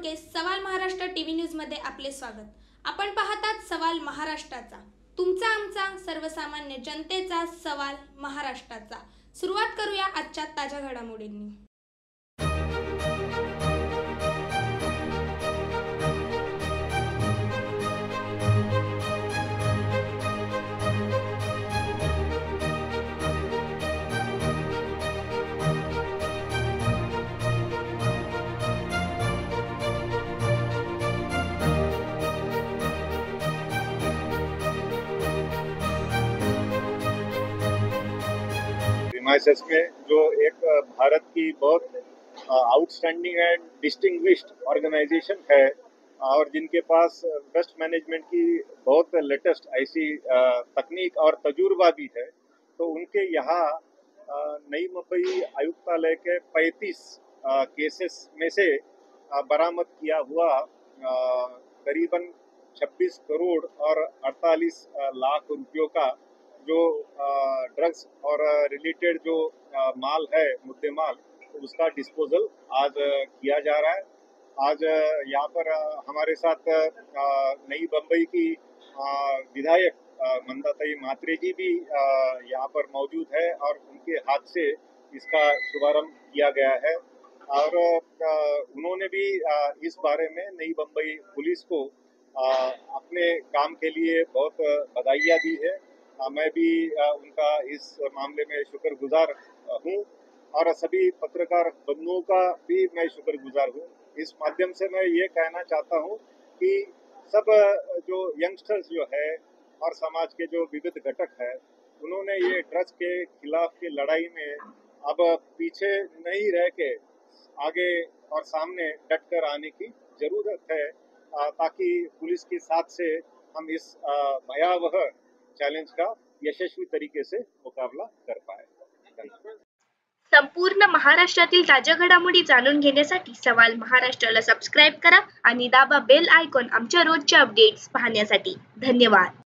बोडके सवाल Maharashtra TV news मध्ये आपले स्वागत। आपण पाहतात सवाल महाराष्ट्राचा, तुमचा आमचा सर्वसामान्य जनतेचा सवाल महाराष्ट्राचा। सुरुवात करूया आजच्या ताज्या घडामोडींनी। MISS में जो एक भारत की बहुत आउटस्टैंडिंग एंड डिस्टिंग्विश्ड ऑर्गेनाइजेशन है और जिनके पास वेस्ट मैनेजमेंट की बहुत लेटेस्ट ऐसी तकनीक और तजुर्बा भी है, तो उनके यहाँ नई मुंबई आयुक्तालय के 35 केसेस में से बरामद किया हुआ करीबन 26 करोड़ और 48 लाख रुपयों का जो ड्रग्स और रिलेटेड जो माल है, मुद्दे माल, तो उसका डिस्पोजल आज किया जा रहा है। आज यहाँ पर हमारे साथ नई बम्बई की विधायक मंदाताई म्हात्रे जी भी यहाँ पर मौजूद है और उनके हाथ से इसका शुभारंभ किया गया है और उन्होंने भी इस बारे में नई बम्बई पुलिस को अपने काम के लिए बहुत बधाइयाँ दी है। मैं भी उनका इस मामले में शुक्रगुजार हूँ और सभी पत्रकार बंधुओं का भी मैं शुक्रगुजार हूँ। इस माध्यम से मैं ये कहना चाहता हूँ कि सब जो यंगस्टर्स जो है और समाज के जो विविध घटक है, उन्होंने ये ड्रग्स के खिलाफ की लड़ाई में अब पीछे नहीं रह के आगे और सामने डट कर आने की जरूरत है, ताकि पुलिस के साथ से हम इस भयावह चॅलेंज का यशस्वी तरीके से मुकाबला कर पाए। संपूर्ण महाराष्ट्रातील ताज्या घडामोडी जाणून घेण्यासाठी सवाल महाराष्ट्राला सबस्क्राइब करा आणि दाबा बेल आयकॉन आमच्या रोजच्या अपडेट्स पाहण्यासाठी। धन्यवाद।